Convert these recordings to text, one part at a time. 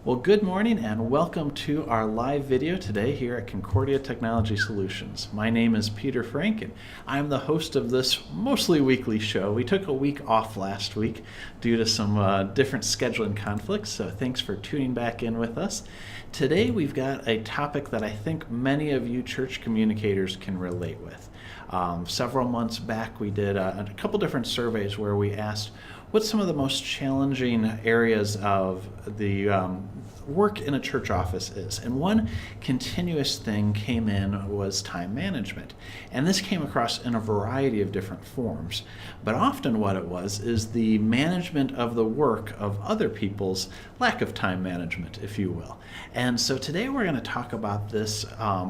Well, good morning and welcome to our live video today here at Concordia Technology Solutions. My name is Peter Frank and I'm the host of this mostly weekly show. We took a week off last week due to some different scheduling conflicts, so thanks for tuning back in with us. Today we've got a topic that I think many of you church communicators can relate with. Several months back we did a couple different surveys where we asked what some of the most challenging areas of the work in a church office is. And one continuous thing came in was time management. And this came across in a variety of different forms. But often what it was is the management of the work of other people's lack of time management, if you will. And so today we're going to talk about this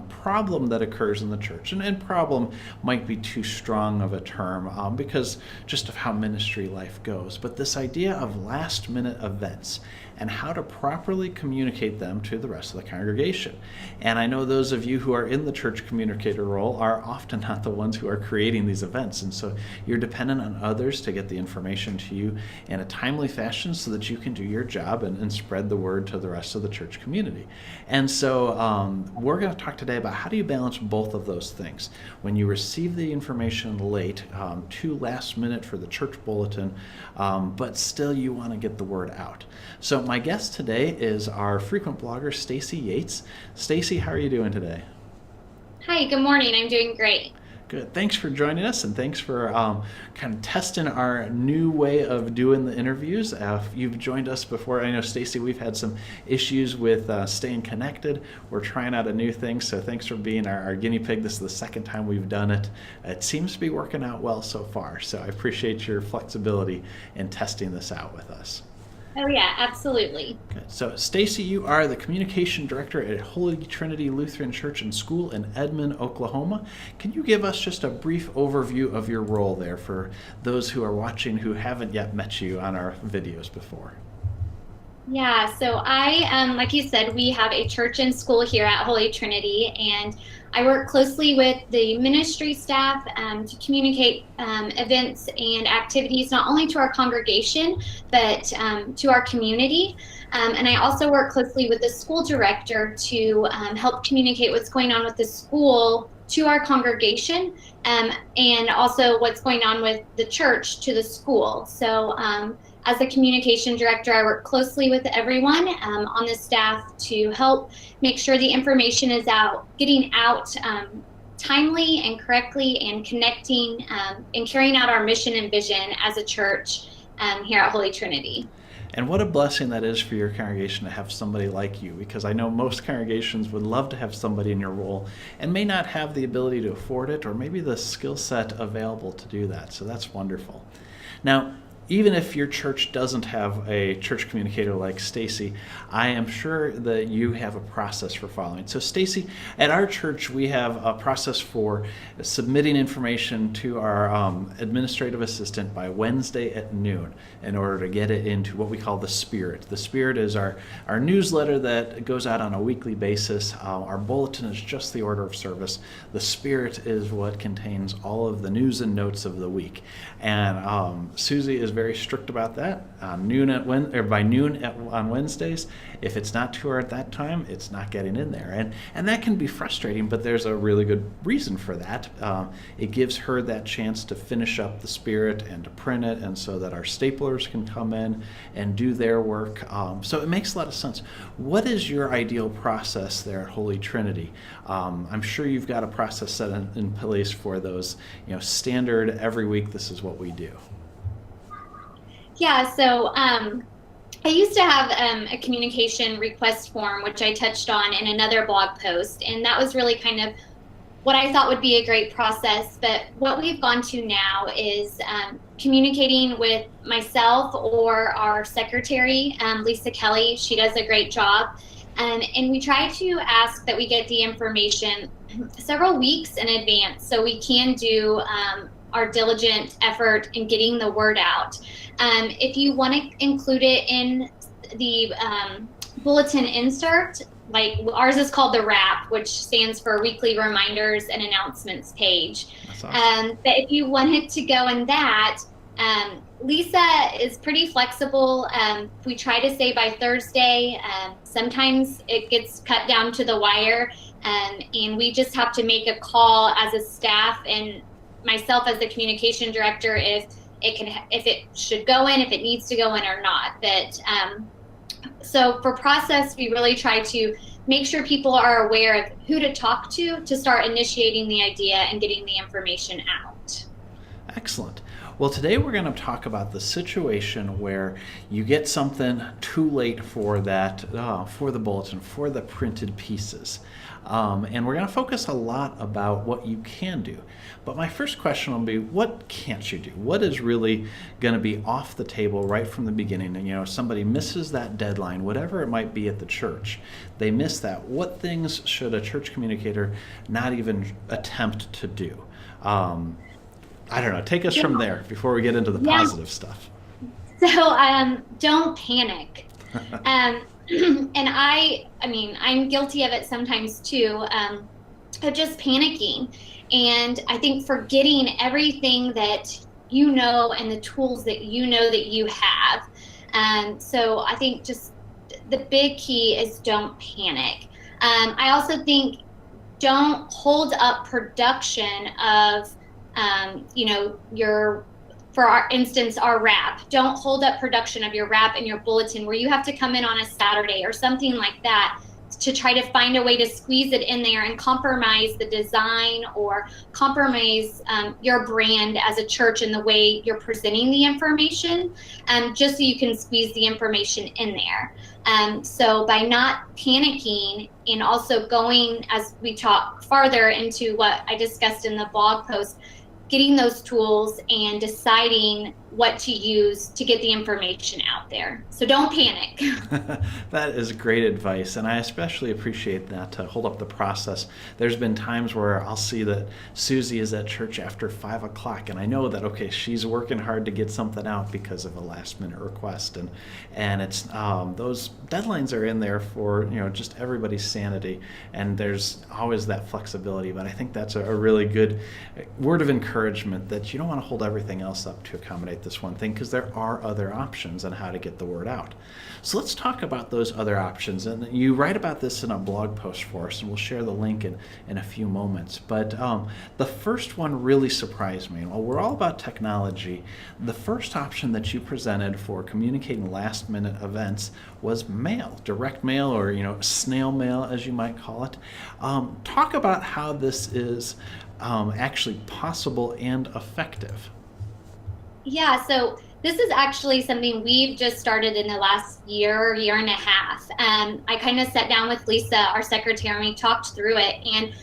problem that occurs in the church. And problem might be too strong of a term because just of how ministry life goes. But this idea of last minute events and how to properly communicate them to the rest of the congregation. And I know those of you who are in the church communicator role are often not the ones who are creating these events. And so you're dependent on others to get the information to you in a timely fashion so that you can do your job and spread the word to the rest of the church community. And so we're going to talk today about how do you balance both of those things. When you receive the information late, too last minute for the church bulletin, but still you want to get the word out. So my guest today is our frequent blogger, Stacy Yates. Stacy, how are you doing today? Hi, good morning. I'm doing great. Good. Thanks for joining us, and thanks for kind of testing our new way of doing the interviews. If you've joined us before, I know, Stacy, we've had some issues with staying connected. We're trying out a new thing, so thanks for being our guinea pig. This is the second time we've done it. It seems to be working out well so far, so I appreciate your flexibility in testing this out with us. Oh yeah, absolutely. Okay. So Stacy, you are the communication director at Holy Trinity Lutheran Church and School in Edmond, Oklahoma. Can you give us just a brief overview of your role there for those who are watching who haven't yet met you on our videos before? Yeah, so like you said, we have a church and school here at Holy Trinity, and I work closely with the ministry staff to communicate events and activities, not only to our congregation, but to our community. And I also work closely with the school director to help communicate what's going on with the school to our congregation, and also what's going on with the church to the school. So as the communication director, I work closely with everyone on the staff to help make sure the information is getting out timely and correctly, and connecting and carrying out our mission and vision as a church here at Holy Trinity. And what a blessing that is for your congregation to have somebody like you, because I know most congregations would love to have somebody in your role and may not have the ability to afford it or maybe the skill set available to do that. So that's wonderful. Now, even if your church doesn't have a church communicator like Stacy, I am sure that you have a process for following. So Stacy, at our church, we have a process for submitting information to our administrative assistant by Wednesday at noon in order to get it into what we call the Spirit. The Spirit is our newsletter that goes out on a weekly basis. Our bulletin is just the order of service. The Spirit is what contains all of the news and notes of the week. And Susie is very strict about that. By noon on Wednesdays, if it's not to her at that time, it's not getting in there, and that can be frustrating. But there's a really good reason for that. It gives her that chance to finish up the Spirit and to print it, and so that our staplers can come in and do their work. So it makes a lot of sense. What is your ideal process there at Holy Trinity? I'm sure you've got a process set in place for those, standard every week. This is what we do. Yeah, so I used to have a communication request form, which I touched on in another blog post, and that was really kind of what I thought would be a great process. But what we've gone to now is communicating with myself or our secretary, Lisa Kelly. She does a great job. And we try to ask that we get the information several weeks in advance so we can do our diligent effort in getting the word out. If you want to include it in the bulletin insert, like ours is called the WRAP, which stands for Weekly Reminders and Announcements page. That's awesome. But if you wanted to go in that, Lisa is pretty flexible. We try to say by Thursday. Sometimes it gets cut down to the wire, and we just have to make a call as a staff and myself as the communication director if it should go in, if it needs to go in or not. So for process, we really try to make sure people are aware of who to talk to start initiating the idea and getting the information out. Excellent. Well, today we're going to talk about the situation where you get something too late for that, for the bulletin, for the printed pieces. And we're going to focus a lot about what you can do. But my first question will be, what can't you do? What is really going to be off the table right from the beginning? And, somebody misses that deadline, whatever it might be at the church, they miss that. What things should a church communicator not even attempt to do? I don't know. Take us from there before we get into the positive stuff. So don't panic. And I'm guilty of it sometimes too, of just panicking. And I think forgetting everything that you know and the tools that you know that you have. So I think just the big key is don't panic. I also think don't hold up production of for our instance, our wrap. Don't hold up production of your wrap and your bulletin where you have to come in on a Saturday or something like that to try to find a way to squeeze it in there and compromise the design or compromise your brand as a church in the way you're presenting the information, just so you can squeeze the information in there. So by not panicking and also going, as we talk farther into what I discussed in the blog post, getting those tools and deciding what to use to get the information out there. So don't panic. That is great advice, and I especially appreciate that, to hold up the process. There's been times where I'll see that Susie is at church after 5 o'clock, and I know that, okay, she's working hard to get something out because of a last-minute request, and it's those deadlines are in there for just everybody's sanity, and there's always that flexibility. But I think that's a really good word of encouragement, that you don't want to hold everything else up to accommodate this one thing, because there are other options on how to get the word out. So let's talk about those other options. And you write about this in a blog post for us, and we'll share the link in a few moments. But the first one really surprised me. While we're all about technology, the first option that you presented for communicating last-minute events was mail, direct mail, or snail mail, as you might call it. Talk about how this is actually possible and effective. Yeah, so this is actually something we've just started in the last year and a half. I kind of sat down with Lisa, our secretary, and we talked through it. And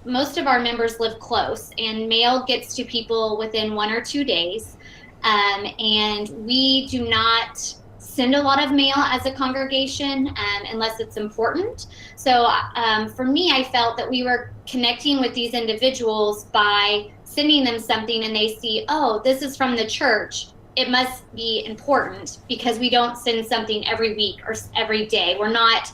most of our members live close, and mail gets to people within 1 or 2 days. And we do not send a lot of mail as a congregation unless it's important. So for me, I felt that we were connecting with these individuals by sending them something, and they see, oh, this is from the church. It must be important, because we don't send something every week or every day. We're not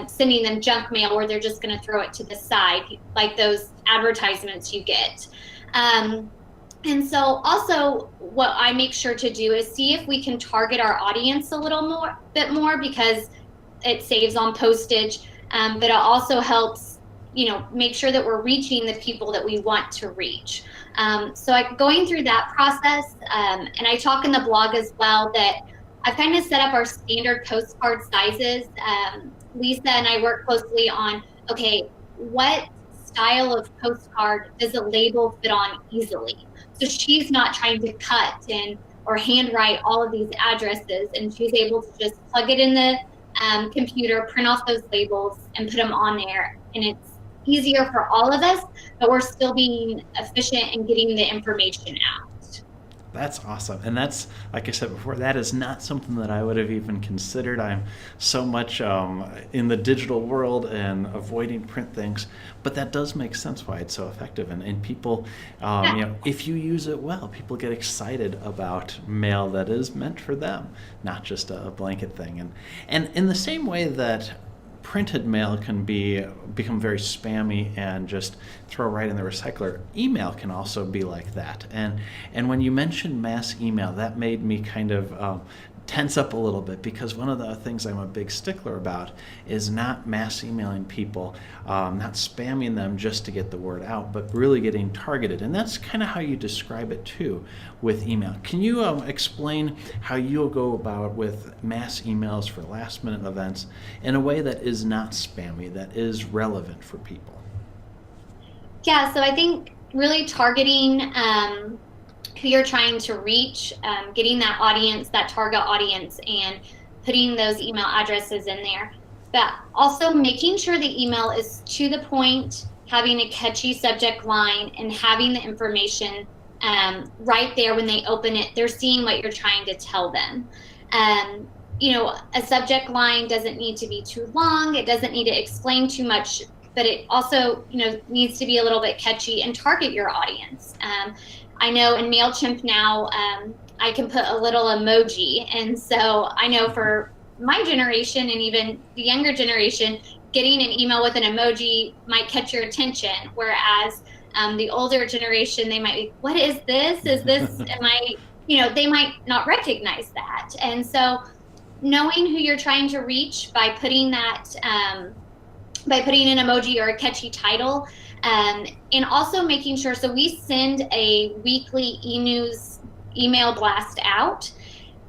sending them junk mail where they're just going to throw it to the side, like those advertisements you get. And so also what I make sure to do is see if we can target our audience a bit more, because it saves on postage, but it also helps make sure that we're reaching the people that we want to reach. So going through that process, and I talk in the blog as well that I've kind of set up our standard postcard sizes. Lisa and I work closely on, okay, what style of postcard does a label fit on easily? So she's not trying to cut or handwrite all of these addresses, and she's able to just plug it in the computer, print off those labels, and put them on there. And it's easier for all of us, but we're still being efficient in getting the information out. That's awesome. And that's, like I said before, that is not something that I would have even considered. I'm so much in the digital world and avoiding print things, but that does make sense why it's so effective. And people, if you use it well, people get excited about mail that is meant for them, not just a blanket thing. And in the same way that printed mail can become very spammy and just throw right in the recycler. Email can also be like that. And when you mentioned mass email, that made me kind of tense up a little bit, because one of the things I'm a big stickler about is not mass emailing people, not spamming them just to get the word out, but really getting targeted. And that's kind of how you describe it too with email. Can you explain how you'll go about with mass emails for last minute events in a way that is not spammy, that is relevant for people? Yeah, so I think really targeting who you're trying to reach, getting that audience, that target audience, and putting those email addresses in there. But also making sure the email is to the point, having a catchy subject line, and having the information right there when they open it. They're seeing what you're trying to tell them. A subject line doesn't need to be too long. It doesn't need to explain too much, but it also, needs to be a little bit catchy and target your audience. I know in MailChimp now, I can put a little emoji. And so I know for my generation and even the younger generation, getting an email with an emoji might catch your attention. Whereas the older generation, they might be, what is this? Is this, they might not recognize that. And so knowing who you're trying to reach by putting that, by putting an emoji or a catchy title, and also making sure, so we send a weekly e-news email blast out.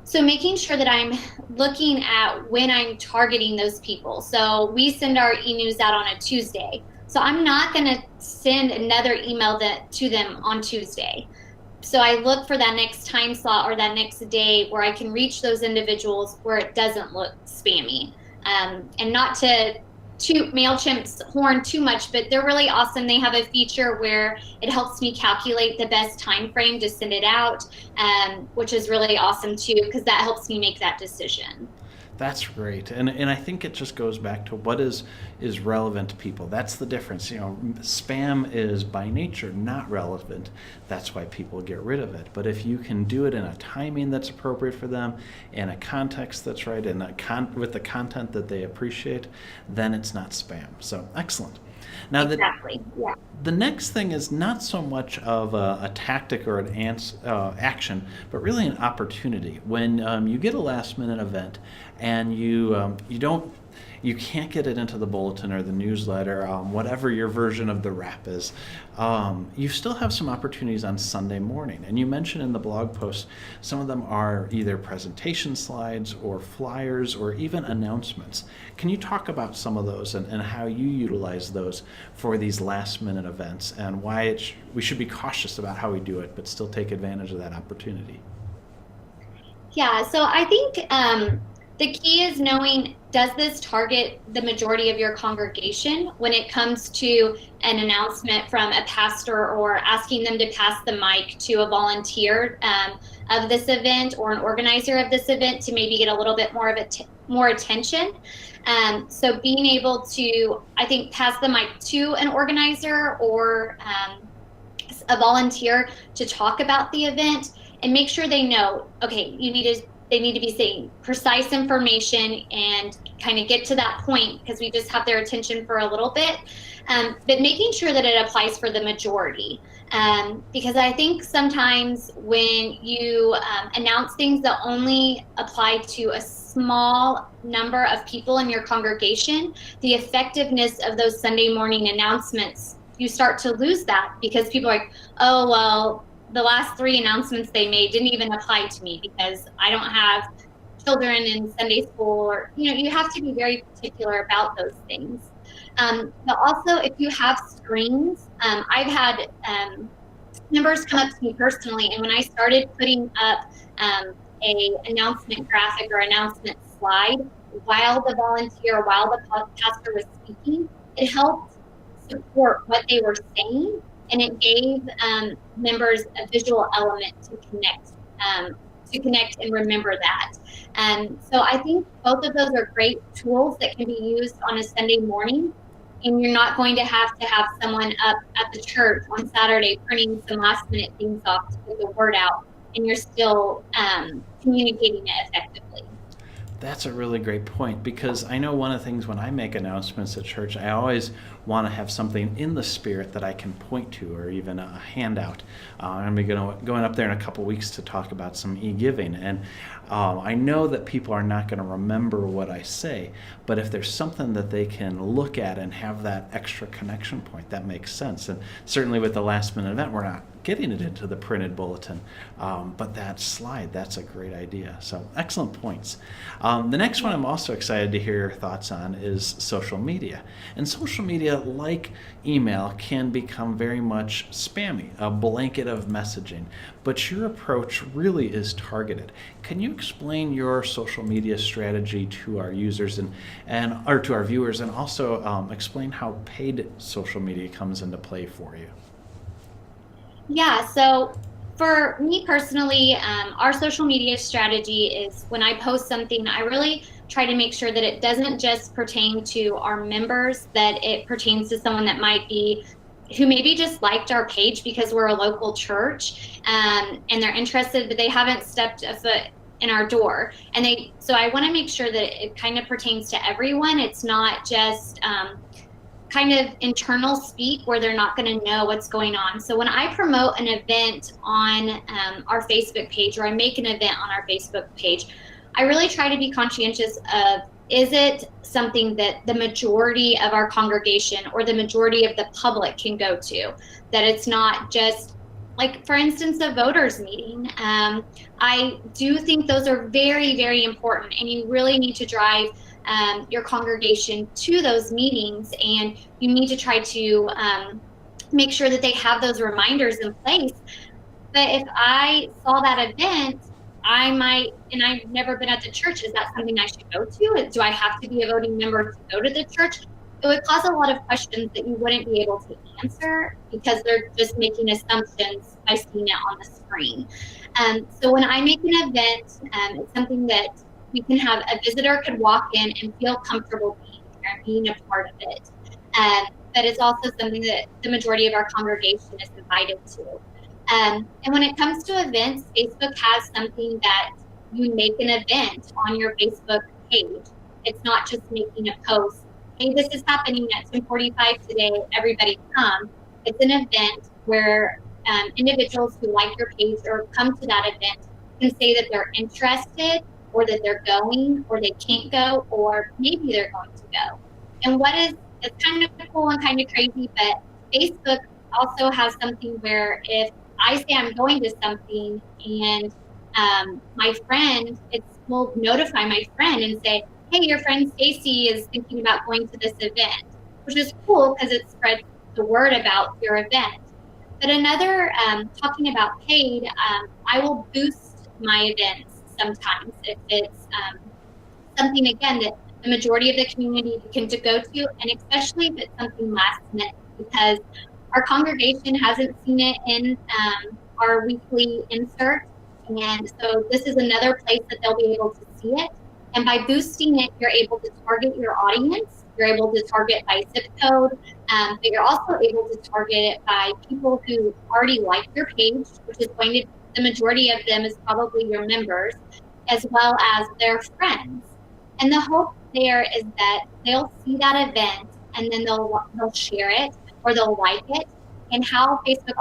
So making sure that I'm looking at when I'm targeting those people. So we send our e-news out on a Tuesday. So I'm not going to send another email to them on Tuesday. So I look for that next time slot or that next day where I can reach those individuals where it doesn't look spammy. And not to toot MailChimp's horn too much, but they're really awesome. They have a feature where it helps me calculate the best time frame to send it out, which is really awesome too, because that helps me make that decision. That's great. And I think it just goes back to what is relevant to people. That's the difference. Spam is by nature not relevant. That's why people get rid of it. But if you can do it in a timing that's appropriate for them, in a context that's right, and with the content that they appreciate, then it's not spam. So excellent. Now, exactly. Yeah. The next thing is not so much of a tactic or an action, but really an opportunity. When you get a last-minute event and you can't get it into the bulletin or the newsletter, whatever your version of the wrap is, you still have some opportunities on Sunday morning. And you mentioned in the blog post, some of them are either presentation slides or flyers or even announcements. Can you talk about some of those and how you utilize those for these last-minute events, and why we should be cautious about how we do it, but still take advantage of that opportunity? Yeah, so I think the key is knowing, does this target the majority of your congregation when it comes to an announcement from a pastor or asking them to pass the mic to a volunteer of this event or an organizer of this event to maybe get a little bit more attention. So being able to, I think, pass the mic to an organizer or a volunteer to talk about the event, and make sure they know, okay, they need to be saying precise information and kind of get to that point, because we just have their attention for a little bit. But making sure that it applies for the majority. Because I think sometimes when you announce things that only apply to a small number of people in your congregation, the effectiveness of those Sunday morning announcements, you start to lose that, because people are like, oh, well, the last 3 announcements they made didn't even apply to me because I don't have children in Sunday school, or, you have to be very particular about those things. But also, if you have screens, I've had members come up to me personally, and when I started putting up a announcement graphic or announcement slide while the volunteer, while the pastor was speaking, it helped support what they were saying, and it gave members a visual element to connect and remember that. So I think both of those are great tools that can be used on a Sunday morning, and you're not going to have someone up at the church on Saturday printing some last minute things off to get the word out, and you're still communicating it effectively. That's a really great point, because I know one of the things when I make announcements at church, I always want to have something in the spirit that I can point to, or even a handout. I'm going to be going up there in a couple weeks to talk about some e-giving, and I know that people are not going to remember what I say, but if there's something that they can look at and have that extra connection point, that makes sense. And certainly with the last minute event, we're not getting it into the printed bulletin, but that slide, that's a great idea. So excellent points. The next one I'm also excited to hear your thoughts on is social media. And social media, like email, can become very much spammy, a blanket of messaging, but your approach really is targeted. Can you explain your social media strategy to our users or to our viewers, and also explain how paid social media comes into play for you? Yeah, so for me personally, our social media strategy is when I post something, I really try to make sure that it doesn't just pertain to our members, that it pertains to someone that might be who maybe just liked our page because we're a local church, and they're interested, but they haven't stepped a foot in our door. So I want to make sure that it kind of pertains to everyone. It's not just kind of internal speak where they're not going to know what's going on. So when I promote an event on our Facebook page, or I make an event on our Facebook page, I really try to be conscientious of, is it something that the majority of our congregation or the majority of the public can go to? That it's not just, like, for instance, a voters meeting. I do think those are very, very important, and you really need to drive your congregation to those meetings, and you need to try to make sure that they have those reminders in place. But if I saw that event, I might, and I've never been at the church, is that something I should go to? Do I have to be a voting member to go to the church? It would cause a lot of questions that you wouldn't be able to answer, because they're just making assumptions by seeing it on the screen. So when I make an event, it's something that we can have a visitor could walk in and feel comfortable being there and being a part of it. But it's also something that the majority of our congregation is invited to. And when it comes to events, Facebook has something that you make an event on your Facebook page. It's not just making a post, hey, this is happening at 10:45 today, everybody come. It's an event where individuals who like your page or come to that event can say that they're interested, or that they're going, or they can't go, or maybe they're going to go. And it's kind of cool and kind of crazy, but Facebook also has something where if I say I'm going to something, and my friend, will notify my friend and say, hey, your friend Stacy is thinking about going to this event, which is cool because it spreads the word about your event. But another, talking about paid, I will boost my events sometimes if it's something, again, that the majority of the community can go to, and especially if it's something last minute, because our congregation hasn't seen it in our weekly insert, and so this is another place that they'll be able to see it. And by boosting it, you're able to target your audience. You're able to target by zip code, but you're also able to target it by people who already like your page, which is going to, the majority of them is probably your members, as well as their friends. And the hope there is that they'll see that event, and then they'll share it, or they'll like it. And how Facebook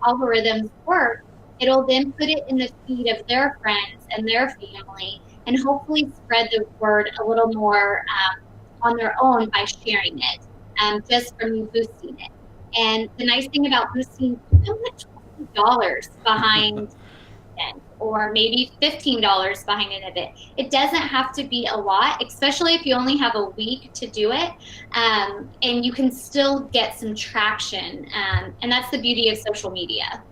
algorithms work, it'll then put it in the feed of their friends and their family, and hopefully spread the word a little more on their own by sharing it, just from you boosting it. And the nice thing about boosting, you put $20 behind event, or maybe $15 behind an event. It doesn't have to be a lot, especially if you only have a week to do it, and you can still get some traction. And that's the beauty of social media.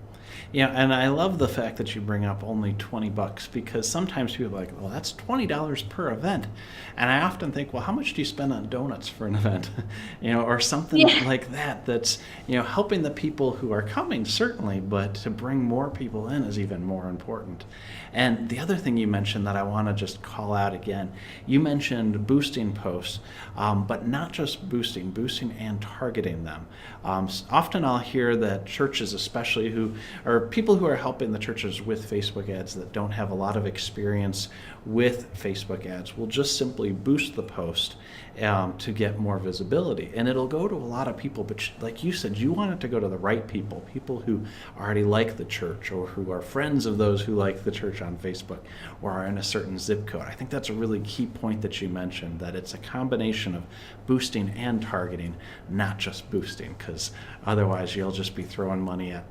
Yeah, and I love the fact that you bring up only $20, because sometimes people are like, well, that's $20 per event. And I often think, well, how much do you spend on donuts for an event? Or something like that, that's, helping the people who are coming, certainly, but to bring more people in is even more important. And the other thing you mentioned that I want to just call out again, you mentioned boosting posts, but not just boosting and targeting them. Often I'll hear that churches, especially who are or people who are helping the churches with Facebook ads that don't have a lot of experience with Facebook ads will just simply boost the post to get more visibility. And it'll go to a lot of people, but like you said, you want it to go to the right people, people who already like the church or who are friends of those who like the church on Facebook or are in a certain zip code. I think that's a really key point that you mentioned, that it's a combination of boosting and targeting, not just boosting, because otherwise you'll just be throwing money at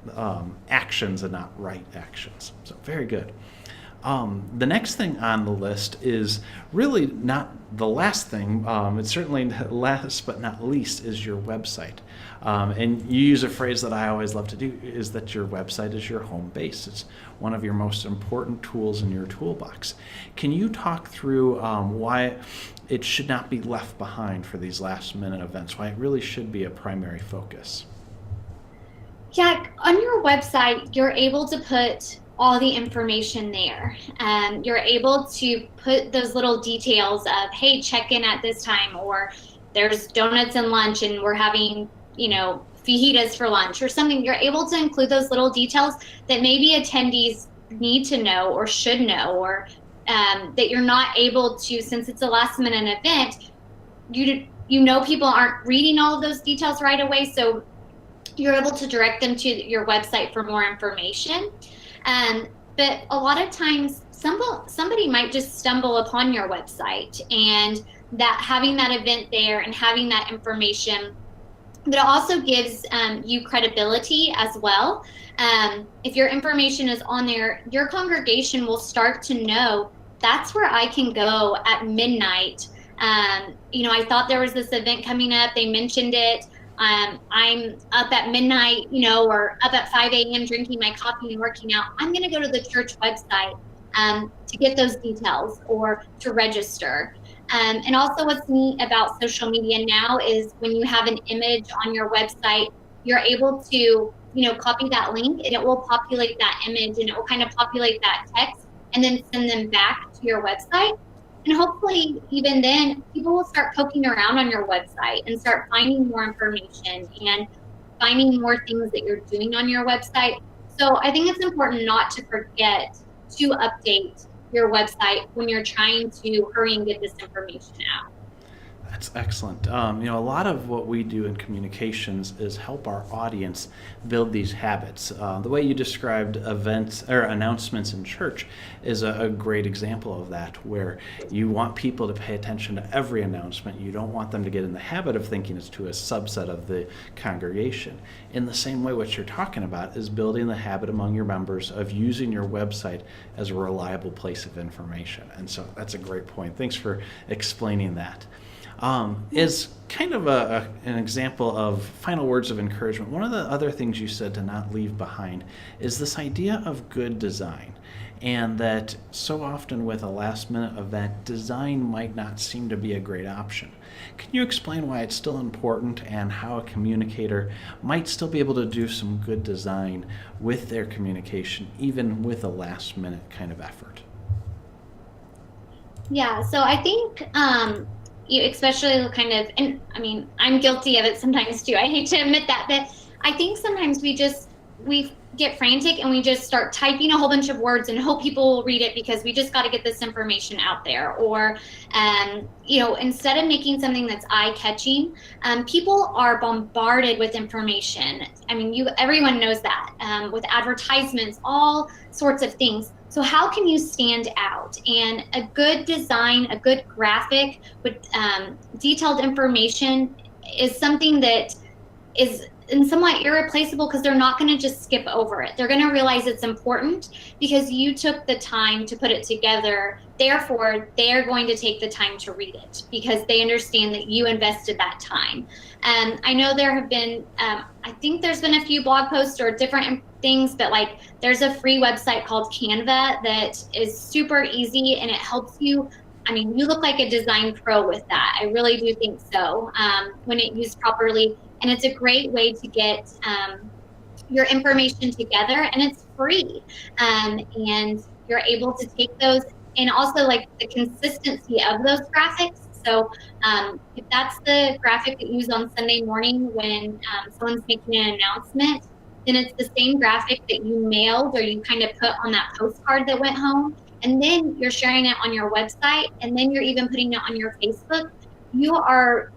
actions and not right actions. So very good. The next thing on the list is really not the last thing. It's certainly last but not least is your website. And you use a phrase that I always love to do, is that your website is your home base. It's one of your most important tools in your toolbox. Can you talk through why it should not be left behind for these last minute events, why it really should be a primary focus? Yeah, on your website, you're able to put all the information there. You're able to put those little details of, hey, check in at this time, or there's donuts and lunch and we're having, fajitas for lunch or something. You're able to include those little details that maybe attendees need to know or should know, or that you're not able to, since it's a last minute event, people aren't reading all of those details right away. So you're able to direct them to your website for more information. But a lot of times somebody might just stumble upon your website, and that having that event there and having that information, but it also gives you credibility as well. If your information is on there, your congregation will start to know that's where I can go at midnight. I thought there was this event coming up. They mentioned it. I'm up at midnight, or up at 5 a.m. drinking my coffee and working out. I'm going to go to the church website to get those details or to register. And also what's neat about social media now is when you have an image on your website, you're able to, copy that link and it will populate that image and it will kind of populate that text and then send them back to your website. And hopefully, even then, people will start poking around on your website and start finding more information and finding more things that you're doing on your website. So I think it's important not to forget to update your website when you're trying to hurry and get this information out. That's excellent. A lot of what we do in communications is help our audience build these habits. The way you described events or announcements in church is a great example of that, where you want people to pay attention to every announcement. You don't want them to get in the habit of thinking it's to a subset of the congregation. In the same way, what you're talking about is building the habit among your members of using your website as a reliable place of information. And so that's a great point. Thanks for explaining that. Is kind of an example of final words of encouragement. One of the other things you said to not leave behind is this idea of good design, and that so often with a last minute event, design might not seem to be a great option. Can you explain why it's still important and how a communicator might still be able to do some good design with their communication, even with a last minute kind of effort? Yeah, so I think especially kind of, and I mean, I'm guilty of it sometimes too. I hate to admit that, but I think sometimes we get frantic and we just start typing a whole bunch of words and hope people will read it because we just got to get this information out there. Or, instead of making something that's eye-catching, people are bombarded with information. I mean, everyone knows that, with advertisements, all sorts of things. So how can you stand out? And a good design, a good graphic with detailed information is something that is somewhat irreplaceable, because they're not going to just skip over it. They're going to realize it's important because you took the time to put it together. Therefore, they're going to take the time to read it because they understand that you invested that time. I know there have been, I think there's been a few blog posts or different things, but like there's a free website called Canva that is super easy and it helps you. I mean, you look like a design pro with that. I really do think so, when it used properly. And it's a great way to get your information together, and it's free. And you're able to take those, and also like the consistency of those graphics. So if that's the graphic that you use on Sunday morning when someone's making an announcement, then it's the same graphic that you mailed or you kind of put on that postcard that went home. And then you're sharing it on your website, and then you're even putting it on your Facebook. You're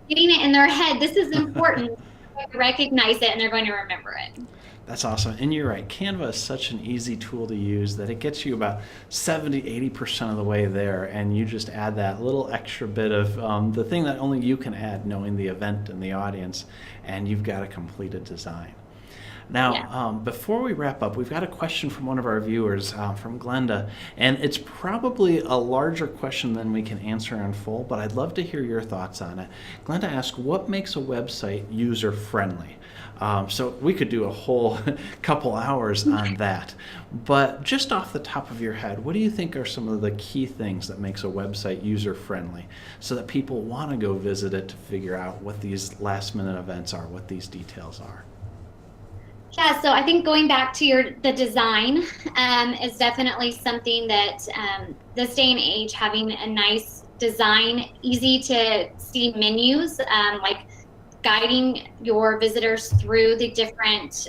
getting it in their head. This is important. They're going to recognize it and they're going to remember it. That's awesome. And you're right. Canva is such an easy tool to use that it gets you about 70-80% of the way there. And you just add that little extra bit of the thing that only you can add, knowing the event and the audience, and you've got a completed design. Now, before we wrap up, we've got a question from one of our viewers, from Glenda, and it's probably a larger question than we can answer in full, but I'd love to hear your thoughts on it. Glenda asks, what makes a website user-friendly? So we could do a whole couple hours on that, but just off the top of your head, what do you think are some of the key things that makes a website user-friendly so that people want to go visit it to figure out what these last-minute events are, what these details are? Yeah, so I think going back to the design is definitely something that this day and age, having a nice design, easy to see menus, like guiding your visitors through the different,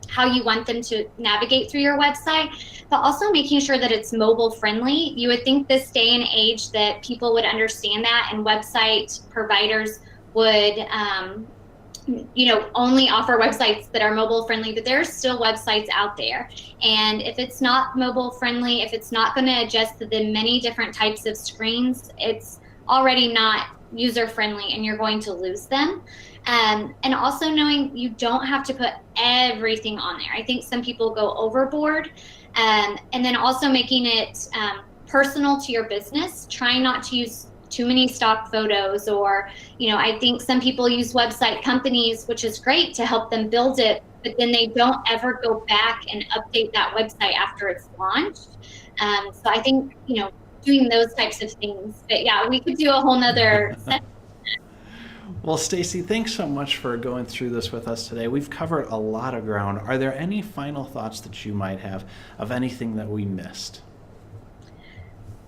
how you want them to navigate through your website, but also making sure that it's mobile friendly. You would think this day and age that people would understand that, and website providers would only offer websites that are mobile friendly, but there's still websites out there. And if it's not mobile friendly, if it's not going to adjust to the many different types of screens, it's already not user friendly and you're going to lose them. And also knowing you don't have to put everything on there. I think some people go overboard. And then also making it personal to your business, trying not to use too many stock photos, or, I think some people use website companies, which is great to help them build it, but then they don't ever go back and update that website after it's launched. So I think, doing those types of things. But yeah, we could do a whole nother session. Well, Stacy, thanks so much for going through this with us today. We've covered a lot of ground. Are there any final thoughts that you might have of anything that we missed?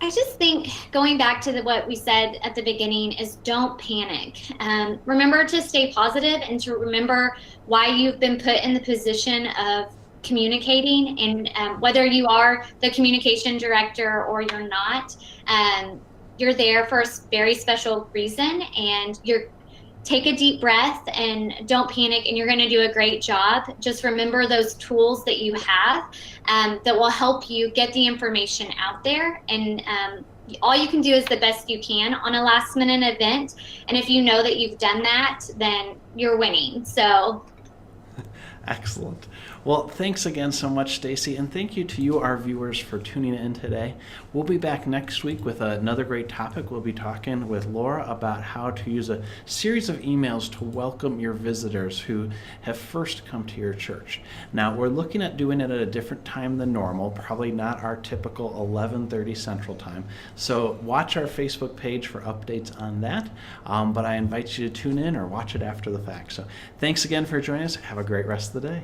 I just think going back to what we said at the beginning is don't panic. Remember to stay positive and to remember why you've been put in the position of communicating, and whether you are the communication director or you're not, you're there for a very special reason, and take a deep breath and don't panic, and you're going to do a great job. Just remember those tools that you have that will help you get the information out there, and all you can do is the best you can on a last minute event. And if you know that you've done that, then you're winning. So excellent. Well, thanks again so much, Stacy, and thank you to you, our viewers, for tuning in today. We'll be back next week with another great topic. We'll be talking with Laura about how to use a series of emails to welcome your visitors who have first come to your church. Now, we're looking at doing it at a different time than normal, probably not our typical 11:30 Central Time. So watch our Facebook page for updates on that, but I invite you to tune in or watch it after the fact. So thanks again for joining us. Have a great rest of the day.